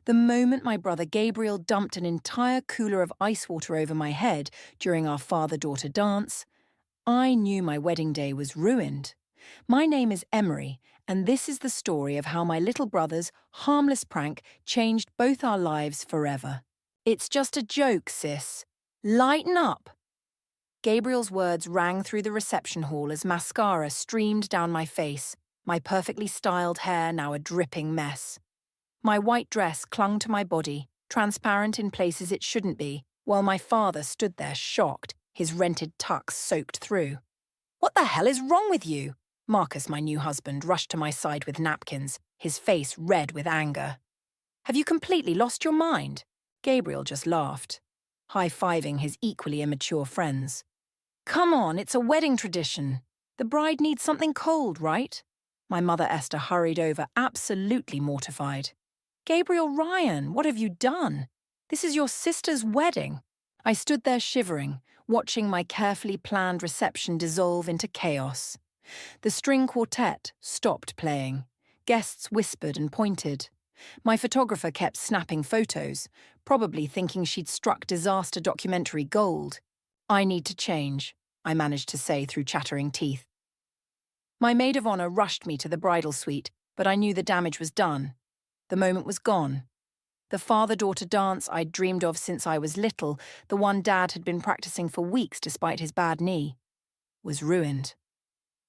The moment my brother Gabriel dumped an entire cooler of ice water over my head during our father-daughter dance, I knew my wedding day was ruined. My name is Emery, and this is the story of how my little brother's harmless prank changed both our lives forever. It's just a joke, sis. Lighten up. Gabriel's words rang through the reception hall as mascara streamed down my face, my perfectly styled hair now a dripping mess. My white dress clung to my body, transparent in places it shouldn't be, while my father stood there shocked, his rented tux soaked through. "What the hell is wrong with you?" Marcus, my new husband, rushed to my side with napkins, his face red with anger. "Have you completely lost your mind?" Gabriel just laughed, high-fiving his equally immature friends. "Come on, it's a wedding tradition. The bride needs something cold, right?" My mother Esther hurried over, absolutely mortified. "Gabriel Ryan, what have you done? This is your sister's wedding." I stood there shivering, watching my carefully planned reception dissolve into chaos. The string quartet stopped playing. Guests whispered and pointed. My photographer kept snapping photos, probably thinking she'd struck disaster documentary gold. "I need to change," I managed to say through chattering teeth. My maid of honor rushed me to the bridal suite, but I knew the damage was done. The moment was gone. The father-daughter dance I'd dreamed of since I was little, the one Dad had been practicing for weeks despite his bad knee, was ruined.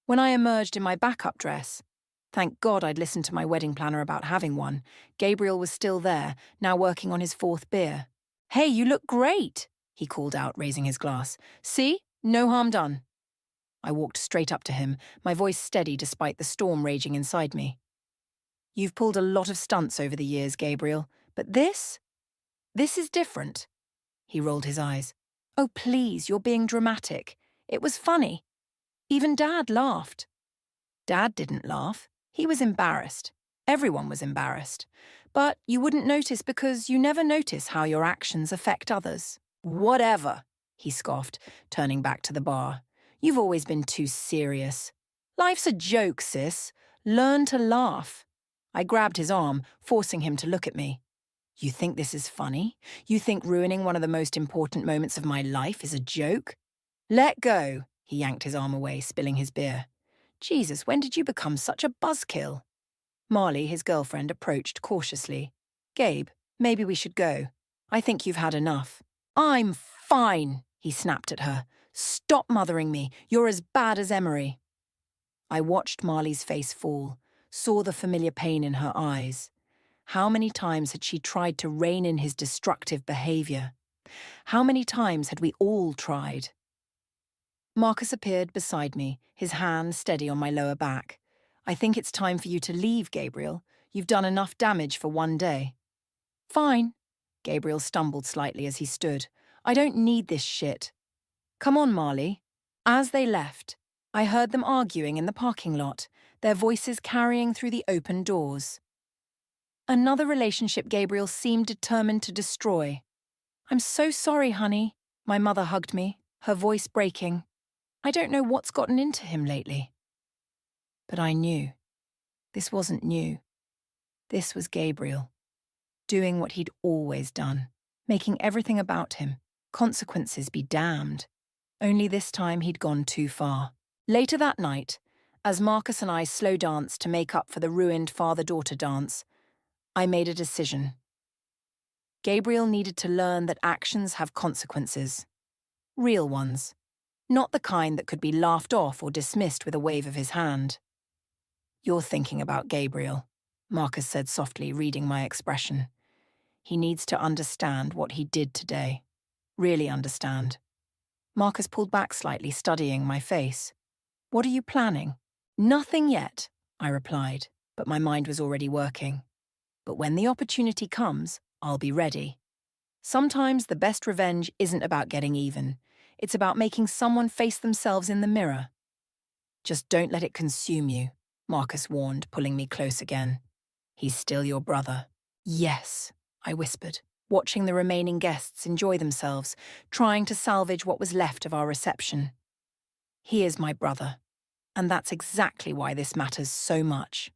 When I emerged in my backup dress, thank God I'd listened to my wedding planner about having one, Gabriel was still there, now working on his fourth beer. "Hey, you look great," he called out, raising his glass. "See? No harm done." I walked straight up to him, my voice steady despite the storm raging inside me. "You've pulled a lot of stunts over the years, Gabriel, but this is different." He rolled his eyes. "Oh, please, you're being dramatic. It was funny. Even Dad laughed." Dad didn't laugh. He was embarrassed. Everyone was embarrassed. But you wouldn't notice because you never notice how your actions affect others. "Whatever," he scoffed, turning back to the bar. "You've always been too serious. Life's a joke, sis. Learn to laugh." I grabbed his arm, forcing him to look at me. "You think this is funny? You think ruining one of the most important moments of my life is a joke?" "Let go." He yanked his arm away, spilling his beer. "Jesus, when did you become such a buzzkill?" Marley, his girlfriend, approached cautiously. "Gabe, maybe we should go. I think you've had enough." "I'm fine," he snapped at her. "Stop mothering me. You're as bad as Emery." I watched Marley's face fall, saw the familiar pain in her eyes. How many times had she tried to rein in his destructive behavior? How many times had we all tried? Marcus appeared beside me, his hand steady on my lower back. "I think it's time for you to leave, Gabriel. You've done enough damage for one day." "Fine." Gabriel stumbled slightly as he stood. "I don't need this shit." "Come on, Marley." As they left, I heard them arguing in the parking lot, their voices carrying through the open doors. Another relationship Gabriel seemed determined to destroy. "I'm so sorry, honey." My mother hugged me, her voice breaking. "I don't know what's gotten into him lately." But I knew. This wasn't new. This was Gabriel, doing what he'd always done, making everything about him, consequences be damned. Only this time he'd gone too far. Later that night, as Marcus and I slow danced to make up for the ruined father-daughter dance, I made a decision. Gabriel needed to learn that actions have consequences. Real ones. Not the kind that could be laughed off or dismissed with a wave of his hand. "You're thinking about Gabriel," Marcus said softly, reading my expression. "He needs to understand what he did today. Really understand." Marcus pulled back slightly, studying my face. "What are you planning?" "Nothing yet," I replied, but my mind was already working. "But when the opportunity comes, I'll be ready." Sometimes the best revenge isn't about getting even. It's about making someone face themselves in the mirror. "Just don't let it consume you," Marcus warned, pulling me close again. "He's still your brother." "Yes," I whispered, watching the remaining guests enjoy themselves, trying to salvage what was left of our reception. "He is my brother, and that's exactly why this matters so much."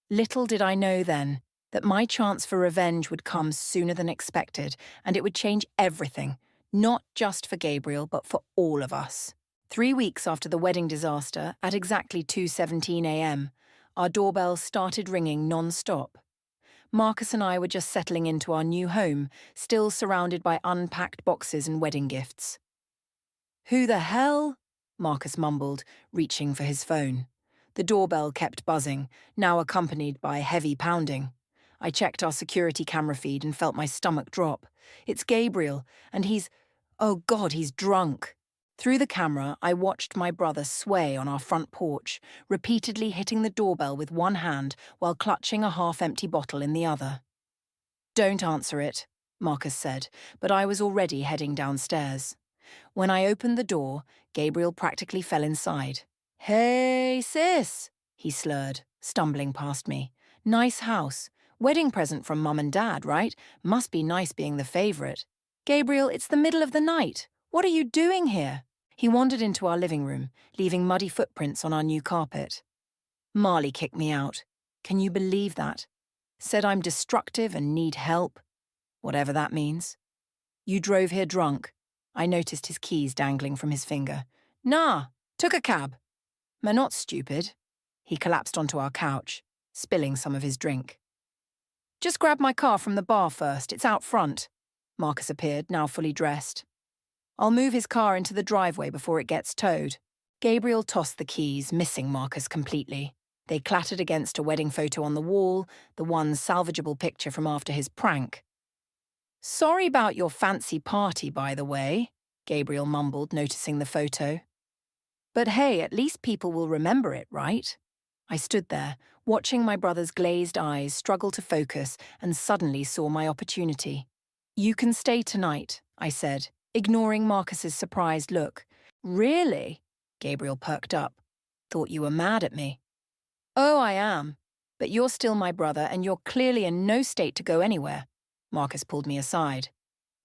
Little did I know then that my chance for revenge would come sooner than expected, and it would change everything, not just for Gabriel, but for all of us. 3 weeks after the wedding disaster, at exactly 2:17 a.m., our doorbell started ringing non-stop. Marcus and I were just settling into our new home, still surrounded by unpacked boxes and wedding gifts. "Who the hell?" Marcus mumbled, reaching for his phone. The doorbell kept buzzing, now accompanied by heavy pounding. I checked our security camera feed and felt my stomach drop. It's Gabriel, and oh God, he's drunk. Through the camera, I watched my brother sway on our front porch, repeatedly hitting the doorbell with one hand while clutching a half-empty bottle in the other. "Don't answer it," Marcus said, but I was already heading downstairs. When I opened the door, Gabriel practically fell inside. "Hey, sis," he slurred, stumbling past me. "Nice house. Wedding present from Mum and Dad, right? Must be nice being the favourite." "Gabriel, it's the middle of the night. What are you doing here?" He wandered into our living room, leaving muddy footprints on our new carpet. "Marley kicked me out. Can you believe that? Said I'm destructive and need help. Whatever that means. You drove here drunk." I noticed his keys dangling from his finger. "Nah, took a cab." "Man, not stupid." He collapsed onto our couch, spilling some of his drink. "Just grab my car from the bar first, it's out front." Marcus appeared, now fully dressed. "I'll move his car into the driveway before it gets towed." Gabriel tossed the keys, missing Marcus completely. They clattered against a wedding photo on the wall, the one salvageable picture from after his prank. "Sorry about your fancy party, by the way," Gabriel mumbled, noticing the photo. "But hey, at least people will remember it, right?" I stood there, watching my brother's glazed eyes struggle to focus, and suddenly saw my opportunity. "You can stay tonight," I said, ignoring Marcus's surprised look. "Really?" Gabriel perked up. "Thought you were mad at me." "Oh, I am. But you're still my brother, and you're clearly in no state to go anywhere." Marcus pulled me aside.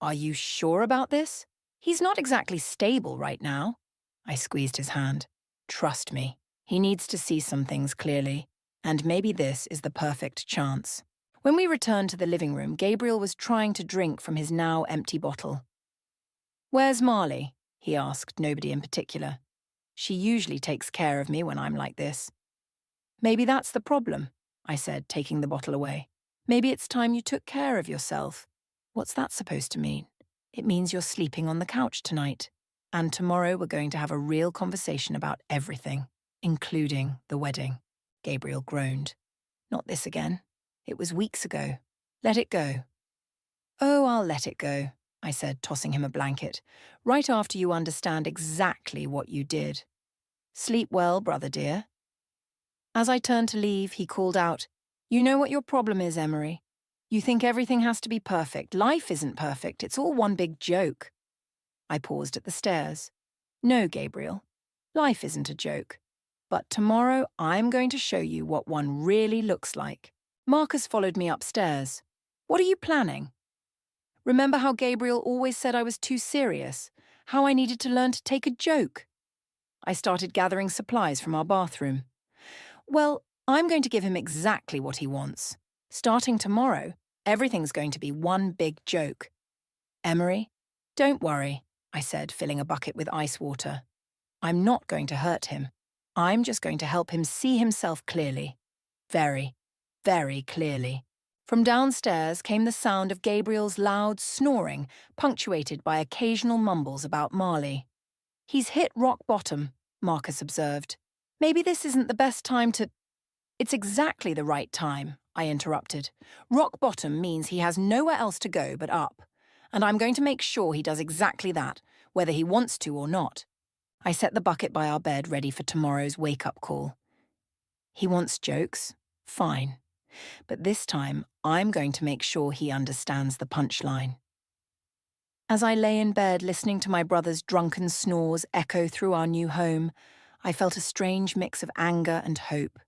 "Are you sure about this? He's not exactly stable right now." I squeezed his hand. "Trust me, he needs to see some things clearly, and maybe this is the perfect chance." When we returned to the living room, Gabriel was trying to drink from his now empty bottle. "Where's Marley?" he asked, nobody in particular. "She usually takes care of me when I'm like this." "Maybe that's the problem," I said, taking the bottle away. "Maybe it's time you took care of yourself." "What's that supposed to mean?" "It means you're sleeping on the couch tonight. And tomorrow we're going to have a real conversation about everything, including the wedding." Gabriel groaned. "Not this again. It was weeks ago. Let it go." "Oh, I'll let it go," I said, tossing him a blanket, "right after you understand exactly what you did. Sleep well, brother dear." As I turned to leave, he called out, "You know what your problem is, Emery. You think everything has to be perfect. Life isn't perfect. It's all one big joke." I paused at the stairs. "No, Gabriel. Life isn't a joke. But tomorrow I'm going to show you what one really looks like." Marcus followed me upstairs. "What are you planning?" "Remember how Gabriel always said I was too serious? How I needed to learn to take a joke?" I started gathering supplies from our bathroom. "Well, I'm going to give him exactly what he wants. Starting tomorrow, everything's going to be one big joke." "Emery, don't worry," I said, filling a bucket with ice water. "I'm not going to hurt him. I'm just going to help him see himself clearly. Very, very clearly." From downstairs came the sound of Gabriel's loud snoring, punctuated by occasional mumbles about Marley. "He's hit rock bottom," Marcus observed. "Maybe this isn't the best time to—" "It's exactly the right time," I interrupted. "Rock bottom means he has nowhere else to go but up. And I'm going to make sure he does exactly that, whether he wants to or not." I set the bucket by our bed ready for tomorrow's wake-up call. He wants jokes? Fine. But this time, I'm going to make sure he understands the punchline. As I lay in bed listening to my brother's drunken snores echo through our new home, I felt a strange mix of anger and hope.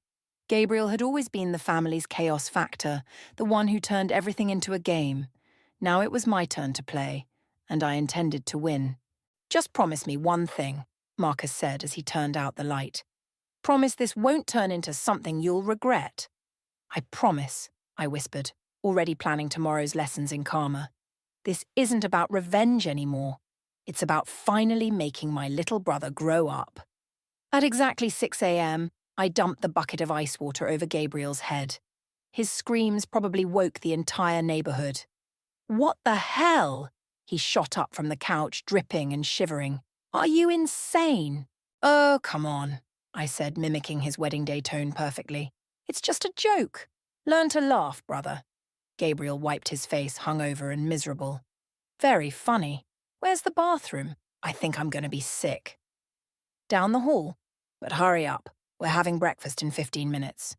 Gabriel had always been the family's chaos factor, the one who turned everything into a game. Now it was my turn to play, and I intended to win. "Just promise me one thing," Marcus said as he turned out the light. "Promise this won't turn into something you'll regret." "I promise." I whispered, already planning tomorrow's lessons in karma. This isn't about revenge anymore. It's about finally making my little brother grow up. At exactly 6 a.m., I dumped the bucket of ice water over Gabriel's head. His screams probably woke the entire neighborhood. What the hell? He shot up from the couch, dripping and shivering. Are you insane? Oh, come on, I said, mimicking his wedding day tone perfectly. It's just a joke. Learn to laugh, brother. Gabriel wiped his face, hungover and miserable. Very funny. Where's the bathroom? I think I'm going to be sick. Down the hall. But hurry up. We're having breakfast in 15 minutes.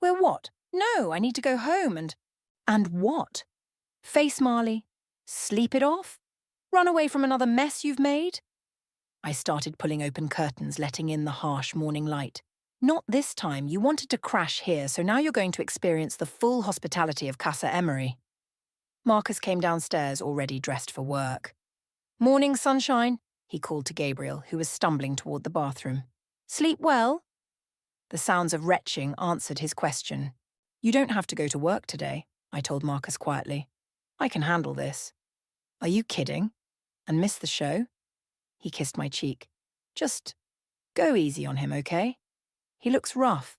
We're what? No, I need to go home and... And what? Face Marley? Sleep it off? Run away from another mess you've made? I started pulling open curtains, letting in the harsh morning light. Not this time. You wanted to crash here, so now you're going to experience the full hospitality of Casa Emery. Marcus came downstairs, already dressed for work. Morning, sunshine, he called to Gabriel, who was stumbling toward the bathroom. Sleep well? The sounds of retching answered his question. You don't have to go to work today, I told Marcus quietly. I can handle this. Are you kidding? And miss the show? He kissed my cheek. Just go easy on him, okay? He looks rough.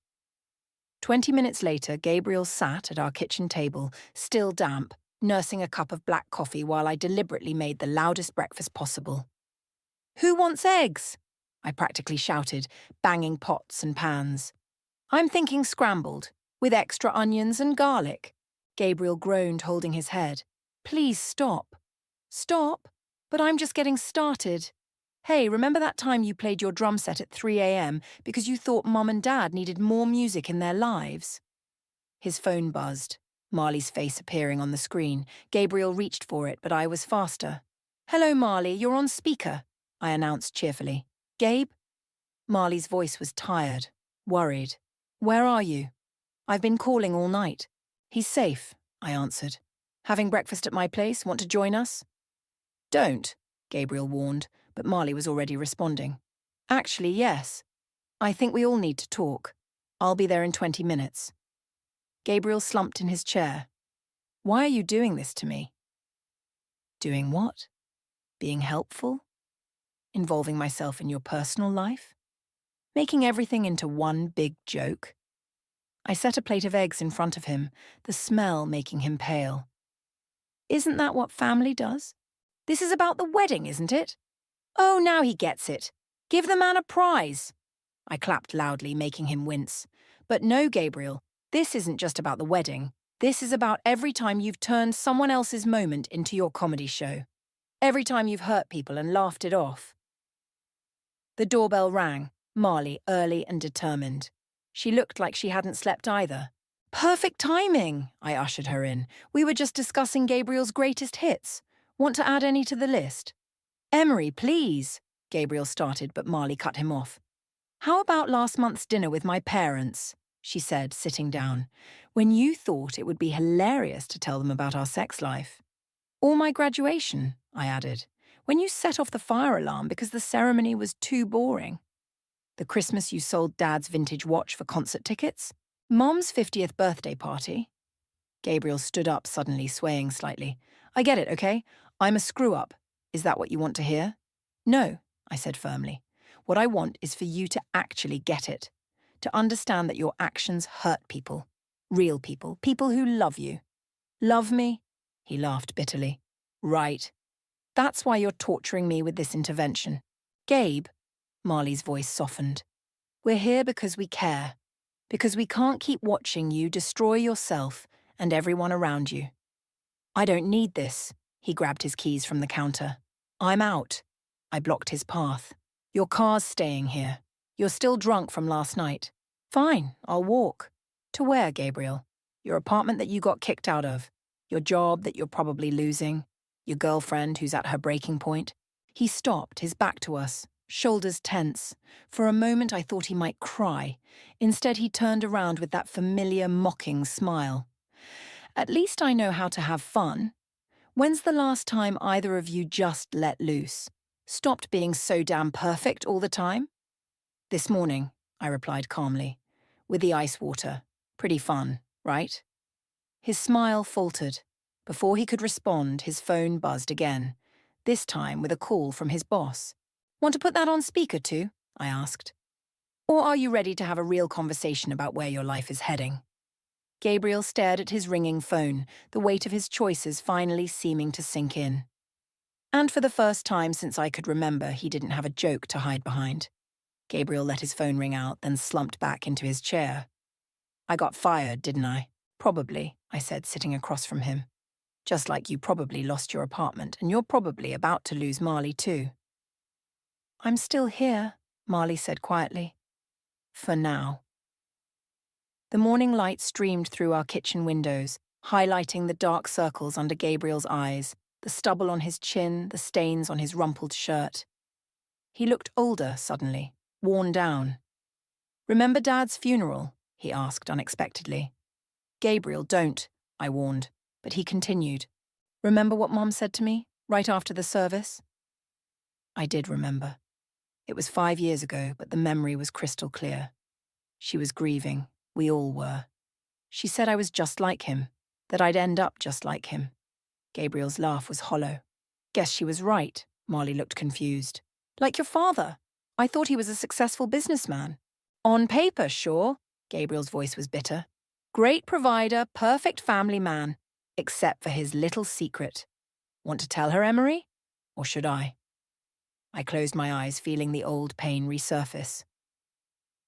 20 minutes later, Gabriel sat at our kitchen table, still damp, nursing a cup of black coffee while I deliberately made the loudest breakfast possible. Who wants eggs? I practically shouted, banging pots and pans. I'm thinking scrambled, with extra onions and garlic. Gabriel groaned, holding his head. Please stop. Stop? But I'm just getting started. Hey, remember that time you played your drum set at 3 a.m. because you thought Mum and Dad needed more music in their lives? His phone buzzed, Marley's face appearing on the screen. Gabriel reached for it, but I was faster. Hello, Marley, you're on speaker, I announced cheerfully. Gabe? Marley's voice was tired, worried. Where are you? I've been calling all night. He's safe, I answered. Having breakfast at my place, want to join us? Don't, Gabriel warned, but Marley was already responding. Actually, yes. I think we all need to talk. I'll be there in 20 minutes. Gabriel slumped in his chair. Why are you doing this to me? Doing what? Being helpful? Involving myself in your personal life? Making everything into one big joke? I set a plate of eggs in front of him, the smell making him pale. Isn't that what family does? This is about the wedding, isn't it? Oh, now he gets it. Give the man a prize. I clapped loudly, making him wince. But no, Gabriel, this isn't just about the wedding. This is about every time you've turned someone else's moment into your comedy show. Every time you've hurt people and laughed it off. The doorbell rang, Marley early and determined. She looked like she hadn't slept either. Perfect timing, I ushered her in. We were just discussing Gabriel's greatest hits. Want to add any to the list? Emery, please, Gabriel started, but Marley cut him off. How about last month's dinner with my parents? She said, sitting down, when you thought it would be hilarious to tell them about our sex life. Or my graduation, I added, when you set off the fire alarm because the ceremony was too boring. The Christmas you sold Dad's vintage watch for concert tickets? Mom's 50th birthday party? Gabriel stood up suddenly, swaying slightly. I get it, okay? I'm a screw-up. Is that what you want to hear? No, I said firmly. What I want is for you to actually get it. To understand that your actions hurt people. Real people. People who love you. Love me? He laughed bitterly. Right. That's why you're torturing me with this intervention. Gabe, Marley's voice softened. We're here because we care. Because we can't keep watching you destroy yourself and everyone around you. I don't need this. He grabbed his keys from the counter. I'm out. I blocked his path. Your car's staying here. You're still drunk from last night. Fine, I'll walk. To where, Gabriel? Your apartment that you got kicked out of. Your job that you're probably losing. Your girlfriend who's at her breaking point. He stopped, his back to us, shoulders tense. For a moment I thought he might cry. Instead he turned around with that familiar, mocking smile. At least I know how to have fun. When's the last time either of you just let loose? Stopped being so damn perfect all the time? This morning, I replied calmly. With the ice water. Pretty fun, right? His smile faltered. Before he could respond, his phone buzzed again, this time with a call from his boss. "Want to put that on speaker too?" I asked. "Or are you ready to have a real conversation about where your life is heading?" Gabriel stared at his ringing phone, the weight of his choices finally seeming to sink in. And for the first time since I could remember, he didn't have a joke to hide behind. Gabriel let his phone ring out, then slumped back into his chair. "I got fired, didn't I?" "Probably," I said, sitting across from him. "Just like you probably lost your apartment, and you're probably about to lose Marley too." "I'm still here," Marley said quietly. "For now." The morning light streamed through our kitchen windows, highlighting the dark circles under Gabriel's eyes, the stubble on his chin, the stains on his rumpled shirt. He looked older suddenly, worn down. "Remember Dad's funeral?" he asked unexpectedly. "Gabriel, don't," I warned, but he continued. "Remember what Mom said to me, right after the service?" I did remember. It was 5 years ago, but the memory was crystal clear. She was grieving. We all were. She said I was just like him, that I'd end up just like him. Gabriel's laugh was hollow. "Guess she was right." Marley looked confused. "Like your father. I thought he was a successful businessman." "On paper, sure." Gabriel's voice was bitter. "Great provider, perfect family man. Except for his little secret. Want to tell her, Emery? Or should I?" I closed my eyes, feeling the old pain resurface.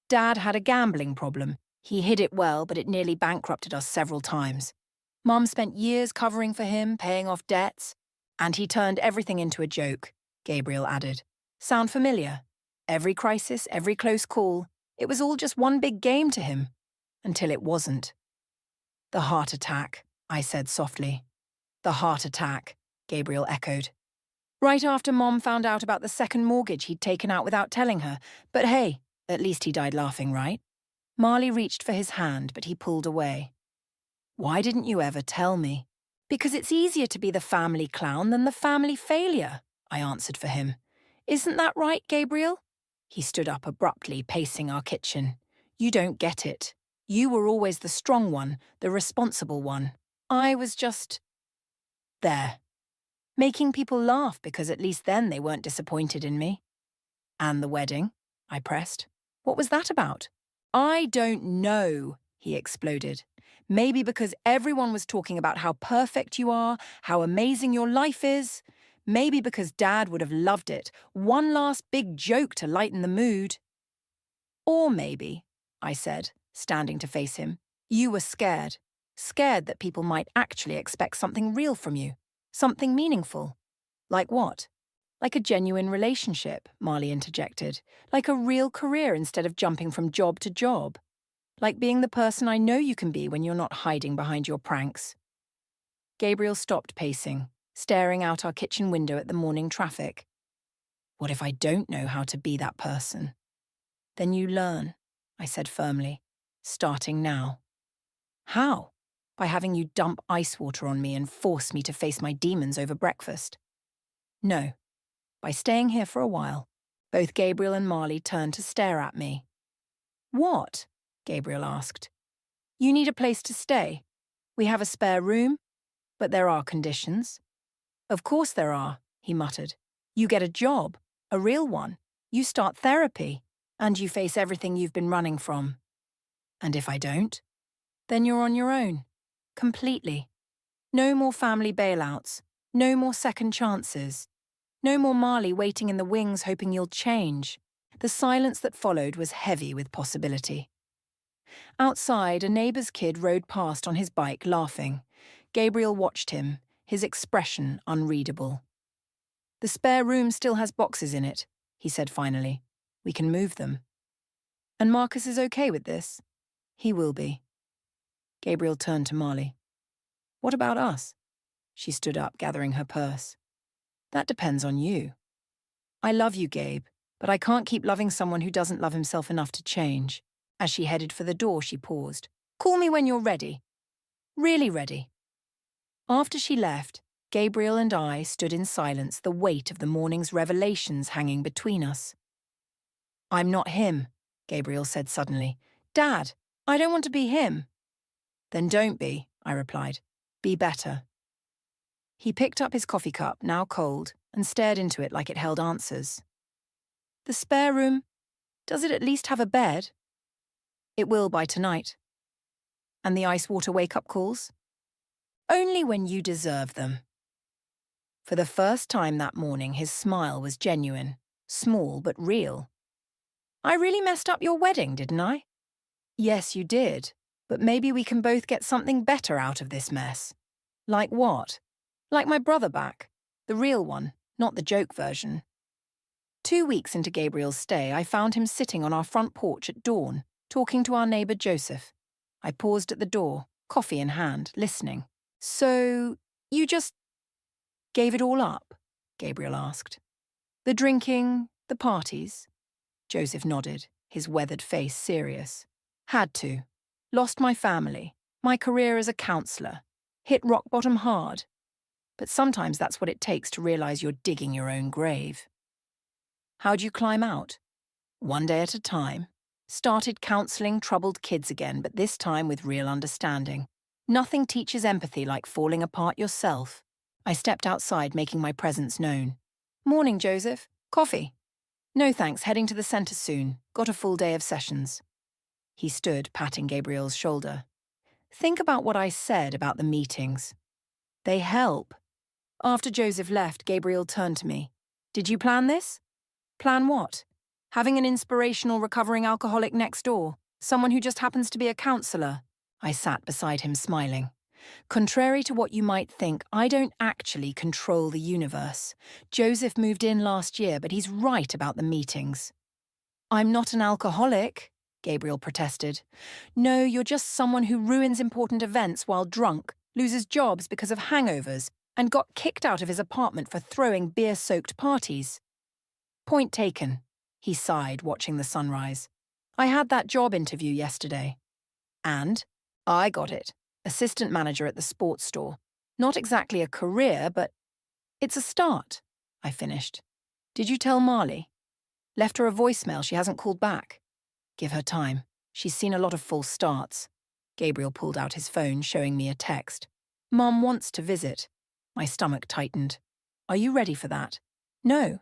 Dad had a gambling problem. He hid it well, but it nearly bankrupted us several times. Mum spent years covering for him, paying off debts. And he turned everything into a joke, Gabriel added. Sound familiar? Every crisis, every close call, it was all just one big game to him. Until it wasn't. "The heart attack," I said softly. "The heart attack," Gabriel echoed. "Right after Mom found out about the second mortgage he'd taken out without telling her. But hey, at least he died laughing, right?" Marley reached for his hand, but he pulled away. "Why didn't you ever tell me?" "Because it's easier to be the family clown than the family failure," I answered for him. "Isn't that right, Gabriel?" He stood up abruptly, pacing our kitchen. "You don't get it. You were always the strong one, the responsible one. I was just there, making people laugh because at least then they weren't disappointed in me." "And the wedding?" I pressed. "What was that about?" "I don't know," he exploded. "Maybe because everyone was talking about how perfect you are, how amazing your life is. Maybe because Dad would have loved it. One last big joke to lighten the mood." "Or maybe," I said, standing to face him, "you were scared. Scared that people might actually expect something real from you. Something meaningful." "Like what?" "Like a genuine relationship," Marley interjected. "Like a real career instead of jumping from job to job. Like being the person I know you can be when you're not hiding behind your pranks." Gabriel stopped pacing, staring out our kitchen window at the morning traffic. "What if I don't know how to be that person?" "Then you learn," I said firmly, "starting now." "How?" "By having you dump ice water on me and force me to face my demons over breakfast." "No. By staying here for a while." Both Gabriel and Marley turned to stare at me. "What?" Gabriel asked. "You need a place to stay. We have a spare room, but there are conditions." "Of course there are," he muttered. "You get a job, a real one. You start therapy, and you face everything you've been running from." "And if I don't?" "Then you're on your own. Completely. No more family bailouts. No more second chances. No more Marley waiting in the wings hoping you'll change." The silence that followed was heavy with possibility. Outside, a neighbour's kid rode past on his bike, laughing. Gabriel watched him, his expression unreadable. "The spare room still has boxes in it," he said finally. "We can move them." "And Marcus is okay with this?" "He will be." Gabriel turned to Marley. "What about us?" She stood up, gathering her purse. "That depends on you." "I love you, Gabe, but I can't keep loving someone who doesn't love himself enough to change." As she headed for the door, she paused. "Call me when you're ready. Really ready." After she left, Gabriel and I stood in silence, the weight of the morning's revelations hanging between us. "I'm not him," Gabriel said suddenly. "Dad, I don't want to be him." "Then don't be," I replied. Be better. He picked up his coffee cup, now cold, and stared into it like it held answers. The spare room? Does it at least have a bed? It will by tonight. And the ice water wake-up calls? Only when you deserve them. For the first time that morning, his smile was genuine, small but real. I really messed up your wedding, didn't I? Yes, you did, but maybe we can both get something better out of this mess. Like what? Like my brother back. The real one, not the joke version. 2 weeks into Gabriel's stay, I found him sitting on our front porch at dawn, talking to our neighbour Joseph. I paused at the door, coffee in hand, listening. So, you just gave it all up? Gabriel asked. The drinking, the parties? Joseph nodded, his weathered face serious. Had to. Lost my family, my career as a counsellor. Hit rock bottom hard. But sometimes that's what it takes to realise you're digging your own grave. How'd you climb out? One day at a time. Started counselling troubled kids again, but this time with real understanding. Nothing teaches empathy like falling apart yourself. I stepped outside, making my presence known. Morning, Joseph. Coffee? No thanks, heading to the centre soon. Got a full day of sessions. He stood, patting Gabriel's shoulder. Think about what I said about the meetings. They help. After Joseph left, Gabriel turned to me. Did you plan this? Plan what? Having an inspirational recovering alcoholic next door? Someone who just happens to be a counsellor? I sat beside him smiling. Contrary to what you might think, I don't actually control the universe. Joseph moved in last year, but he's right about the meetings. I'm not an alcoholic, Gabriel protested. No, you're just someone who ruins important events while drunk, loses jobs because of hangovers, and got kicked out of his apartment for throwing beer-soaked parties. Point taken, he sighed, watching the sunrise. I had that job interview yesterday. And I got it. Assistant manager at the sports store. Not exactly a career, but it's a start, I finished. Did you tell Marley? Left her a voicemail, she hasn't called back. Give her time. She's seen a lot of false starts. Gabriel pulled out his phone, showing me a text. Mum wants to visit. My stomach tightened. Are you ready for that? No.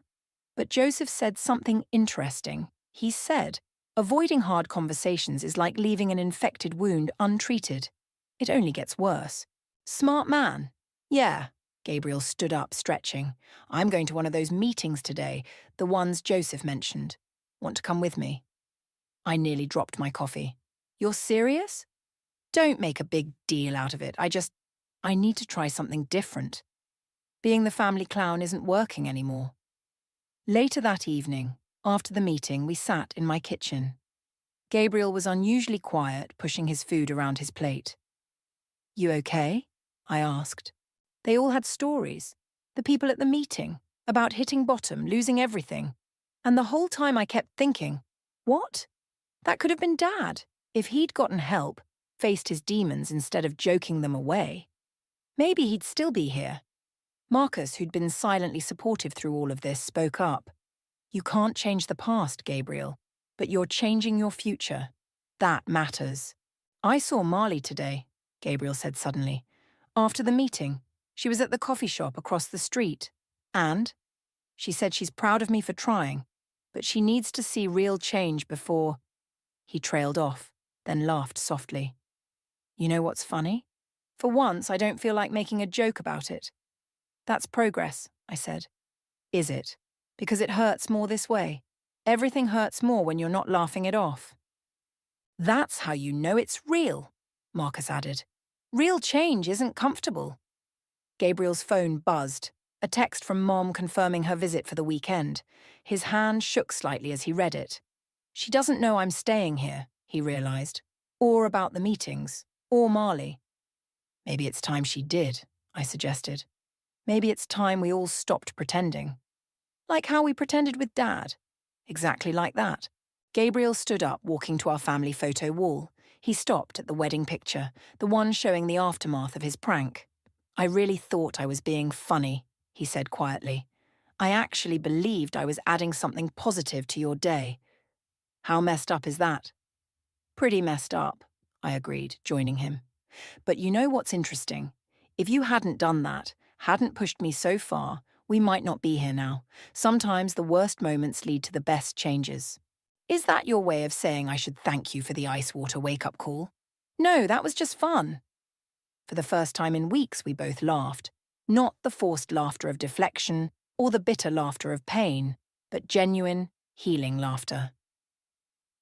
But Joseph said something interesting. He said, avoiding hard conversations is like leaving an infected wound untreated. It only gets worse. Smart man. Yeah. Gabriel stood up, stretching. I'm going to one of those meetings today, the ones Joseph mentioned. Want to come with me? I nearly dropped my coffee. You're serious? Don't make a big deal out of it. I need to try something different. Being the family clown isn't working anymore. Later that evening, after the meeting, we sat in my kitchen. Gabriel was unusually quiet, pushing his food around his plate. You okay? I asked. They all had stories. The people at the meeting, about hitting bottom, losing everything. And the whole time I kept thinking, what? That could have been Dad, if he'd gotten help, faced his demons instead of joking them away. Maybe he'd still be here. Marcus, who'd been silently supportive through all of this, spoke up. You can't change the past, Gabriel, but you're changing your future. That matters. I saw Marley today, Gabriel said suddenly. After the meeting, she was at the coffee shop across the street. And she said she's proud of me for trying, but she needs to see real change before... He trailed off, then laughed softly. You know what's funny? For once, I don't feel like making a joke about it. That's progress, I said. Is it? Because it hurts more this way. Everything hurts more when you're not laughing it off. That's how you know it's real, Marcus added. Real change isn't comfortable. Gabriel's phone buzzed, a text from Mom confirming her visit for the weekend. His hand shook slightly as he read it. She doesn't know I'm staying here, he realised, or about the meetings, or Marley. Maybe it's time she did, I suggested. Maybe it's time we all stopped pretending. Like how we pretended with Dad. Exactly like that. Gabriel stood up, walking to our family photo wall. He stopped at the wedding picture, the one showing the aftermath of his prank. I really thought I was being funny, he said quietly. I actually believed I was adding something positive to your day. How messed up is that? Pretty messed up, I agreed, joining him. But you know what's interesting? If you hadn't done that, hadn't pushed me so far, we might not be here now. Sometimes the worst moments lead to the best changes. Is that your way of saying I should thank you for the ice water wake-up call? No, that was just fun. For the first time in weeks, we both laughed. Not the forced laughter of deflection or the bitter laughter of pain, but genuine, healing laughter.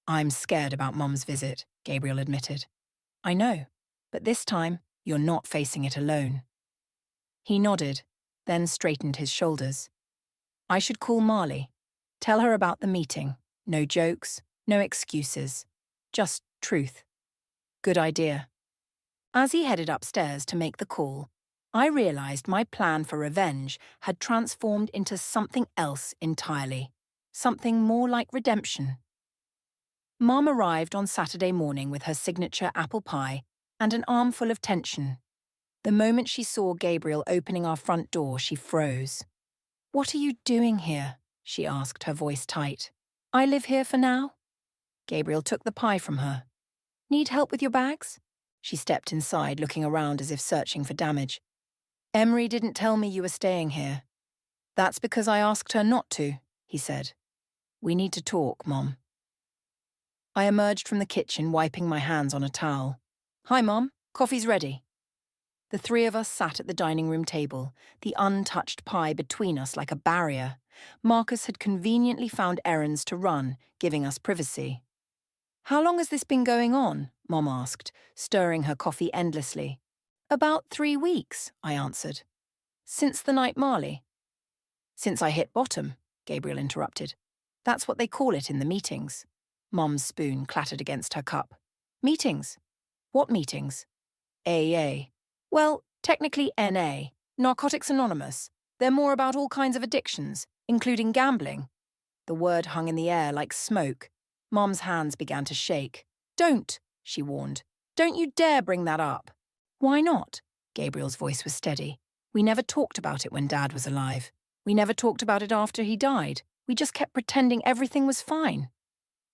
I'm scared about Mum's visit, Gabriel admitted. I know, but this time, you're not facing it alone. He nodded, then straightened his shoulders. I should call Marley. Tell her about the meeting. No jokes, no excuses. Just truth. Good idea. As he headed upstairs to make the call, I realized my plan for revenge had transformed into something else entirely. Something more like redemption. Mom arrived on Saturday morning with her signature apple pie and an armful of tension. The moment she saw Gabriel opening our front door, she froze. What are you doing here? She asked, her voice tight. I live here for now? Gabriel took the pie from her. Need help with your bags? She stepped inside, looking around as if searching for damage. Emery didn't tell me you were staying here. That's because I asked her not to, he said. We need to talk, Mom. I emerged from the kitchen, wiping my hands on a towel. Hi, Mom. Coffee's ready. The three of us sat at the dining room table, the untouched pie between us like a barrier. Marcus had conveniently found errands to run, giving us privacy. How long has this been going on? Mom asked, stirring her coffee endlessly. About 3 weeks, I answered. Since the night Marley? Since I hit bottom, Gabriel interrupted. That's what they call it in the meetings. Mom's spoon clattered against her cup. Meetings? What meetings? AA. Well, technically NA, Narcotics Anonymous. They're more about all kinds of addictions, including gambling. The word hung in the air like smoke. Mom's hands began to shake. Don't, she warned. Don't you dare bring that up. Why not? Gabriel's voice was steady. We never talked about it when Dad was alive. We never talked about it after he died. We just kept pretending everything was fine.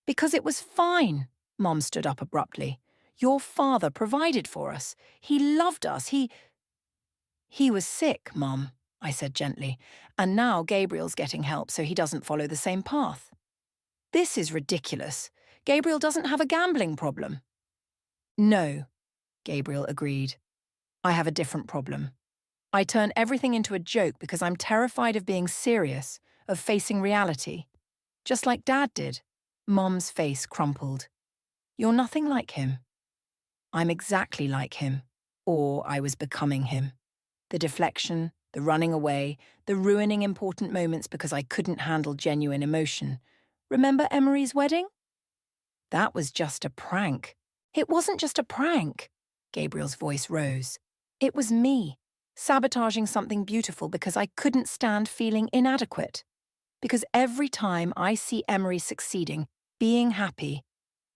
Because it was fine, Mom stood up abruptly. Your father provided for us. He loved us. He was sick, Mom, I said gently, and now Gabriel's getting help so he doesn't follow the same path. This is ridiculous. Gabriel doesn't have a gambling problem. No, Gabriel agreed. I have a different problem. I turn everything into a joke because I'm terrified of being serious, of facing reality. Just like Dad did. Mom's face crumpled. You're nothing like him. I'm exactly like him, or I was becoming him. The deflection, the running away, the ruining important moments because I couldn't handle genuine emotion. Remember Emery's wedding? That was just a prank. It wasn't just a prank. Gabriel's voice rose. It was me, sabotaging something beautiful because I couldn't stand feeling inadequate. Because every time I see Emery succeeding, being happy,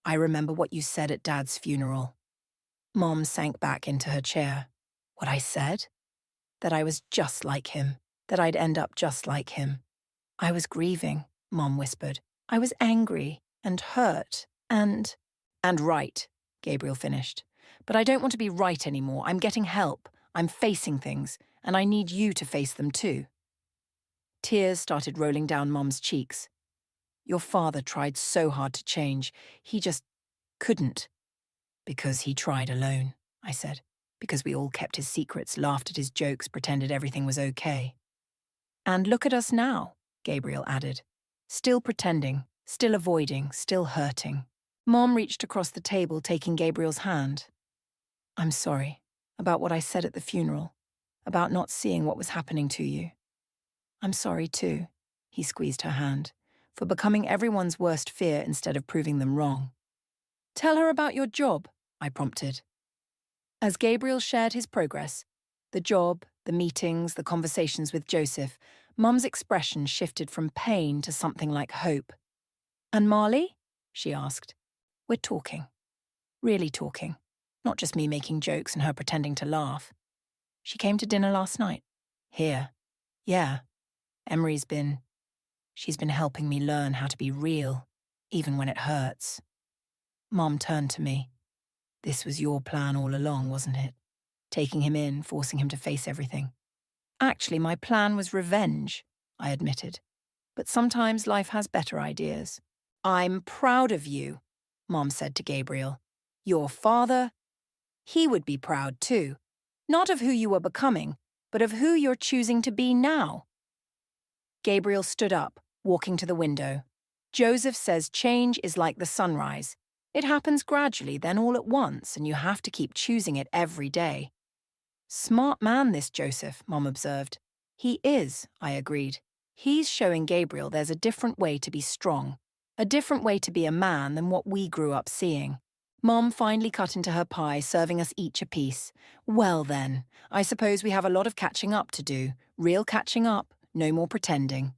I remember what you said at Dad's funeral. Mom sank back into her chair. What I said? That I was just like him, that I'd end up just like him. I was grieving, Mom whispered. I was angry and hurt and right, Gabriel finished. But I don't want to be right anymore. I'm getting help. I'm facing things, and I need you to face them too. Tears started rolling down Mom's cheeks. Your father tried so hard to change. He just couldn't. Because he tried alone, I said. Because we all kept his secrets, laughed at his jokes, pretended everything was okay. And look at us now, Gabriel added. Still pretending, still avoiding, still hurting. Mom reached across the table, taking Gabriel's hand. I'm sorry about what I said at the funeral, about not seeing what was happening to you. I'm sorry too, he squeezed her hand, for becoming everyone's worst fear instead of proving them wrong. Tell her about your job, I prompted. As Gabriel shared his progress, the job, the meetings, the conversations with Joseph, Mum's expression shifted from pain to something like hope. And Marley? She asked. We're talking. Really talking. Not just me making jokes and her pretending to laugh. She came to dinner last night. Here. Yeah. She's been helping me learn how to be real, even when it hurts. Mom turned to me. This was your plan all along, wasn't it? Taking him in, forcing him to face everything. Actually, my plan was revenge, I admitted. But sometimes life has better ideas. I'm proud of you, Mom said to Gabriel. Your father, he would be proud too. Not of who you are becoming, but of who you're choosing to be now. Gabriel stood up, walking to the window. Joseph says change is like the sunrise. It happens gradually, then all at once, and you have to keep choosing it every day. Smart man, this Joseph, Mom observed. He is, I agreed. He's showing Gabriel there's a different way to be strong, a different way to be a man than what we grew up seeing. Mom finally cut into her pie, serving us each a piece. Well then, I suppose we have a lot of catching up to do. Real catching up, no more pretending.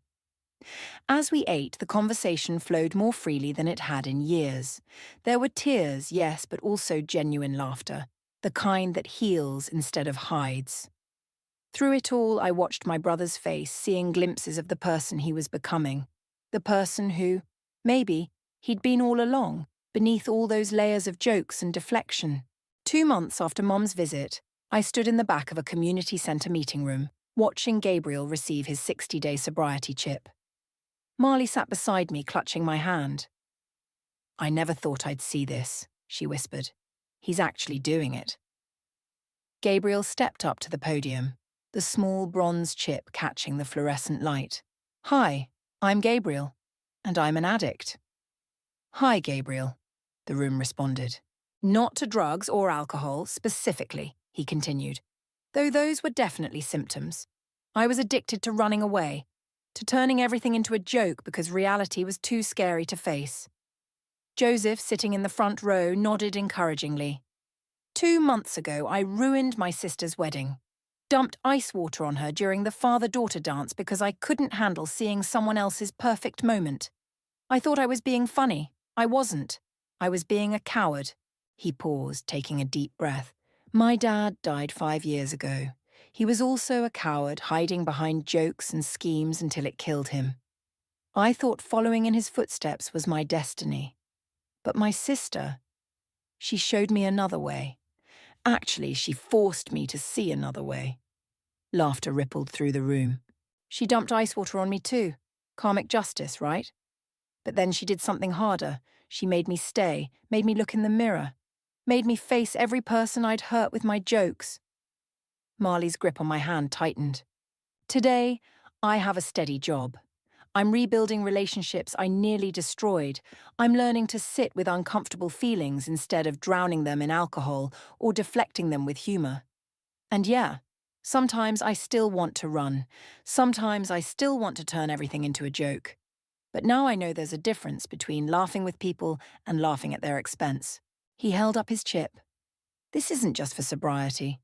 As we ate, the conversation flowed more freely than it had in years. There were tears, yes, but also genuine laughter, the kind that heals instead of hides. Through it all, I watched my brother's face, seeing glimpses of the person he was becoming. The person who, maybe, he'd been all along, beneath all those layers of jokes and deflection. 2 months after Mom's visit, I stood in the back of a community centre meeting room, watching Gabriel receive his 60-day sobriety chip. Marley sat beside me, clutching my hand. I never thought I'd see this, she whispered. He's actually doing it. Gabriel stepped up to the podium, the small bronze chip catching the fluorescent light. Hi, I'm Gabriel, and I'm an addict. Hi, Gabriel, the room responded. Not to drugs or alcohol, specifically, he continued, though those were definitely symptoms. I was addicted to running away, to turning everything into a joke because reality was too scary to face. Joseph, sitting in the front row, nodded encouragingly. 2 months ago, I ruined my sister's wedding. Dumped ice water on her during the father-daughter dance because I couldn't handle seeing someone else's perfect moment. I thought I was being funny. I wasn't. I was being a coward. He paused, taking a deep breath. My dad died 5 years ago. He was also a coward, hiding behind jokes and schemes until it killed him. I thought following in his footsteps was my destiny. But my sister, she showed me another way. Actually, she forced me to see another way. Laughter rippled through the room. She dumped ice water on me too. Karmic justice, right? But then she did something harder. She made me stay, made me look in the mirror, made me face every person I'd hurt with my jokes. Marley's grip on my hand tightened. Today, I have a steady job. I'm rebuilding relationships I nearly destroyed. I'm learning to sit with uncomfortable feelings instead of drowning them in alcohol or deflecting them with humor. And yeah, sometimes I still want to run. Sometimes I still want to turn everything into a joke. But now I know there's a difference between laughing with people and laughing at their expense. He held up his chip. This isn't just for sobriety.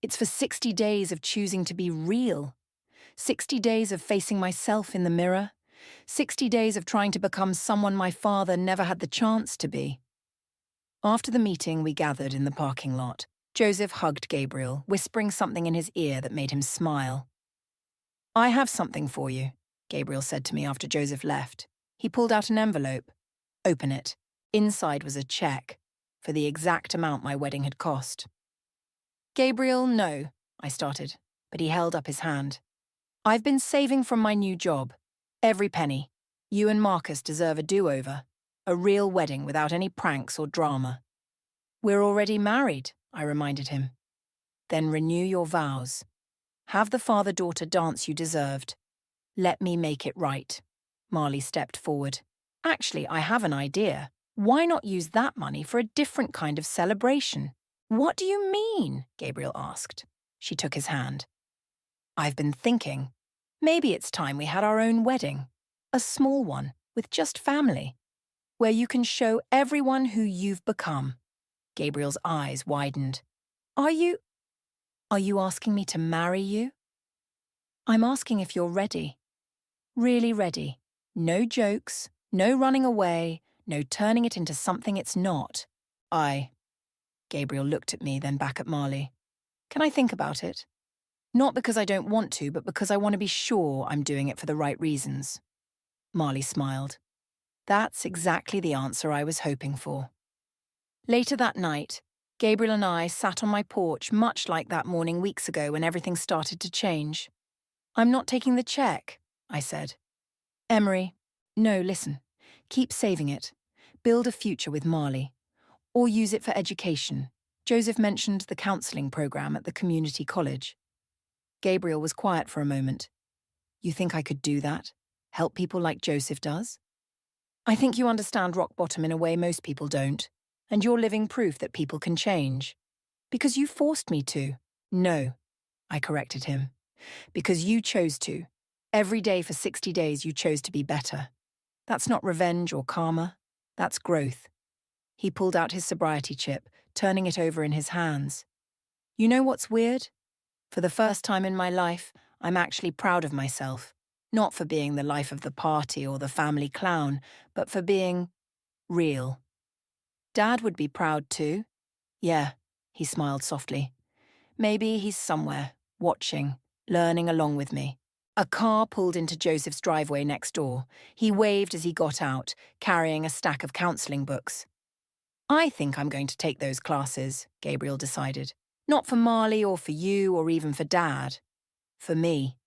It's for 60 days of choosing to be real. 60 days of facing myself in the mirror. 60 days of trying to become someone my father never had the chance to be. After the meeting, we gathered in the parking lot. Joseph hugged Gabriel, whispering something in his ear that made him smile. I have something for you, Gabriel said to me after Joseph left. He pulled out an envelope. Open it. Inside was a check for the exact amount my wedding had cost. Gabriel, no, I started, but he held up his hand. I've been saving from my new job. Every penny. You and Marcus deserve a do-over. A real wedding without any pranks or drama. We're already married, I reminded him. Then renew your vows. Have the father-daughter dance you deserved. Let me make it right. Marley stepped forward. Actually, I have an idea. Why not use that money for a different kind of celebration? What do you mean? Gabriel asked. She took his hand. I've been thinking. Maybe it's time we had our own wedding. A small one, with just family. Where you can show everyone who you've become. Gabriel's eyes widened. Are you asking me to marry you? I'm asking if you're ready. Really ready. No jokes, no running away, no turning it into something it's not. Gabriel looked at me, then back at Marley. Can I think about it? Not because I don't want to, but because I want to be sure I'm doing it for the right reasons. Marley smiled. That's exactly the answer I was hoping for. Later that night, Gabriel and I sat on my porch much like that morning weeks ago when everything started to change. "I'm not taking the check," I said. "Emery, no, listen. Keep saving it. Build a future with Marley. Or use it for education. Joseph mentioned the counselling programme at the community college." Gabriel was quiet for a moment. "You think I could do that? Help people like Joseph does?" "I think you understand rock bottom in a way most people don't, and you're living proof that people can change. Because you forced me to." "No," I corrected him. "Because you chose to. Every day for 60 days you chose to be better. That's not revenge or karma. That's growth." He pulled out his sobriety chip, turning it over in his hands. "You know what's weird? For the first time in my life, I'm actually proud of myself. Not for being the life of the party or the family clown, but for being real. Dad would be proud too." "Yeah," he smiled softly. "Maybe he's somewhere, watching, learning along with me." A car pulled into Joseph's driveway next door. He waved as he got out, carrying a stack of counselling books. "I think I'm going to take those classes," Gabriel decided. "Not for Marley or for you or even for Dad. For me."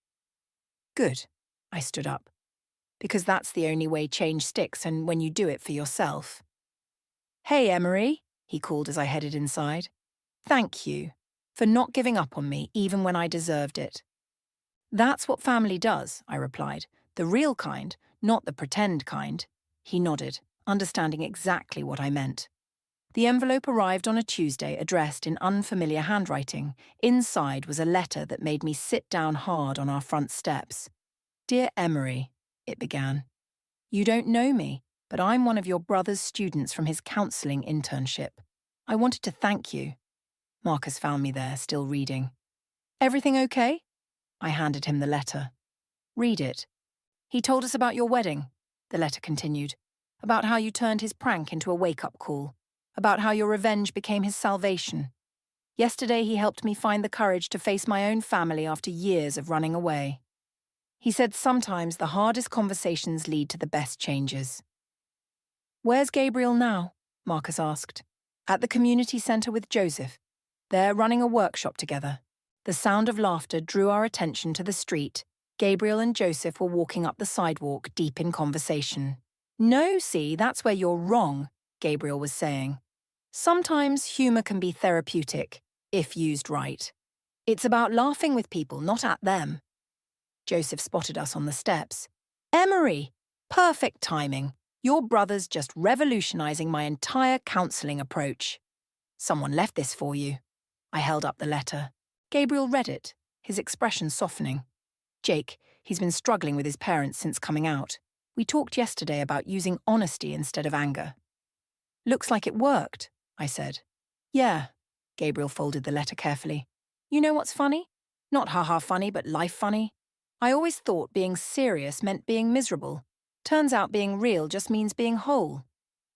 "Good." I stood up. "Because that's the only way change sticks, and when you do it for yourself." "Hey, Emery," he called as I headed inside. "Thank you for not giving up on me even when I deserved it." "That's what family does," I replied. "The real kind, not the pretend kind." He nodded, understanding exactly what I meant. The envelope arrived on a Tuesday, addressed in unfamiliar handwriting. Inside was a letter that made me sit down hard on our front steps. "Dear Emery," it began. "You don't know me, but I'm one of your brother's students from his counselling internship. I wanted to thank you." Marcus found me there, still reading. "Everything okay?" I handed him the letter. "Read it." "He told us about your wedding," the letter continued. "About how you turned his prank into a wake-up call. About how your revenge became his salvation. Yesterday he helped me find the courage to face my own family after years of running away. He said sometimes the hardest conversations lead to the best changes." "Where's Gabriel now?" Marcus asked. "At the community centre with Joseph. They're running a workshop together." The sound of laughter drew our attention to the street. Gabriel and Joseph were walking up the sidewalk, deep in conversation. "No, see, that's where you're wrong," Gabriel was saying. "Sometimes humour can be therapeutic, if used right. It's about laughing with people, not at them." Joseph spotted us on the steps. "Emery! Perfect timing. Your brother's just revolutionising my entire counselling approach. Someone left this for you." I held up the letter. Gabriel read it, his expression softening. "Jake, he's been struggling with his parents since coming out. We talked yesterday about using honesty instead of anger." "Looks like it worked," I said. "Yeah." Gabriel folded the letter carefully. "You know what's funny? Not ha-ha funny, but life funny. I always thought being serious meant being miserable. Turns out being real just means being whole."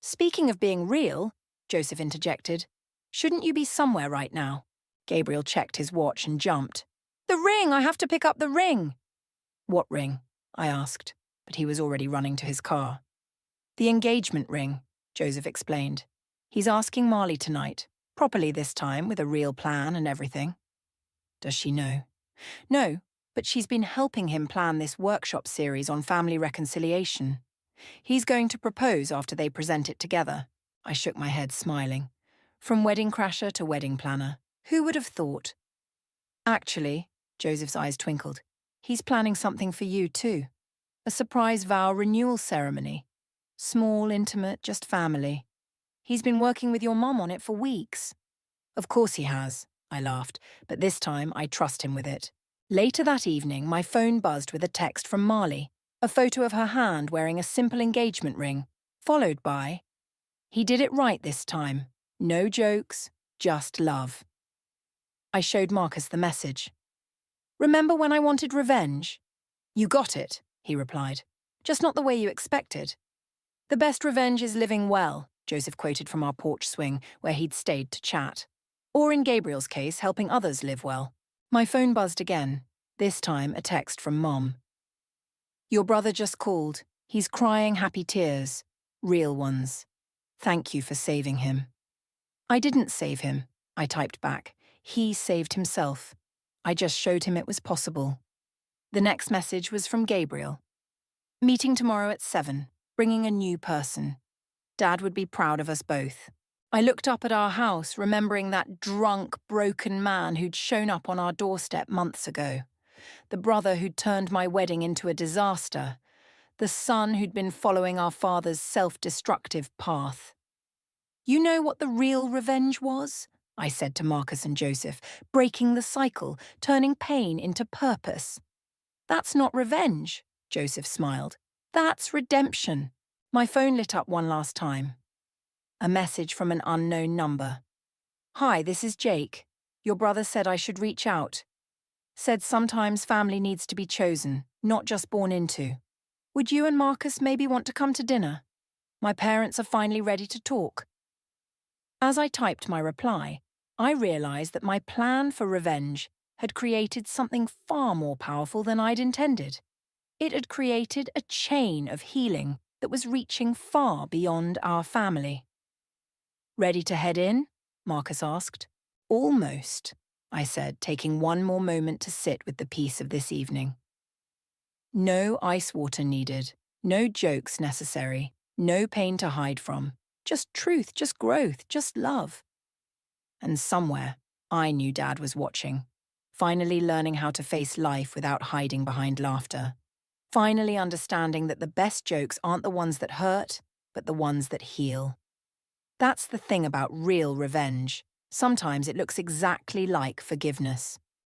"Speaking of being real," Joseph interjected, "shouldn't you be somewhere right now?" Gabriel checked his watch and jumped. "The ring! I have to pick up the ring!" "What ring?" I asked, but he was already running to his car. "The engagement ring," Joseph explained. "He's asking Marley tonight, properly this time, with a real plan and everything." "Does she know?" "No, but she's been helping him plan this workshop series on family reconciliation. He's going to propose after they present it together." I shook my head, smiling. From wedding crasher to wedding planner. Who would have thought? "Actually," Joseph's eyes twinkled, "he's planning something for you too. A surprise vow renewal ceremony. Small, intimate, just family. He's been working with your mum on it for weeks." "Of course he has," I laughed, but this time I trust him with it. Later that evening, my phone buzzed with a text from Marley, a photo of her hand wearing a simple engagement ring, followed by, "He did it right this time. No jokes, just love." I showed Marcus the message. "Remember when I wanted revenge?" "You got it," he replied. "Just not the way you expected." "The best revenge is living well," Joseph quoted from our porch swing, where he'd stayed to chat. Or in Gabriel's case, helping others live well. My phone buzzed again, this time a text from Mom. "Your brother just called. He's crying happy tears. Real ones. Thank you for saving him." I didn't save him, I typed back. He saved himself. I just showed him it was possible. The next message was from Gabriel. Meeting tomorrow at 7, bringing a new person. Dad would be proud of us both. I looked up at our house, remembering that drunk, broken man who'd shown up on our doorstep months ago. The brother who'd turned my wedding into a disaster. The son who'd been following our father's self-destructive path. You know what the real revenge was? I said to Marcus and Joseph, breaking the cycle, turning pain into purpose. That's not revenge, Joseph smiled. That's redemption. My phone lit up one last time. A message from an unknown number. Hi, this is Jake. Your brother said I should reach out. Said sometimes family needs to be chosen, not just born into. Would you and Marcus maybe want to come to dinner? My parents are finally ready to talk. As I typed my reply, I realized that my plan for revenge had created something far more powerful than I'd intended. It had created a chain of healing that was reaching far beyond our family. Ready to head in? Marcus asked. Almost, I said, taking one more moment to sit with the peace of this evening. No ice water needed, no jokes necessary, no pain to hide from. Just truth, just growth, just love. And somewhere, I knew Dad was watching, finally learning how to face life without hiding behind laughter. Finally understanding that the best jokes aren't the ones that hurt, but the ones that heal. That's the thing about real revenge. Sometimes it looks exactly like forgiveness.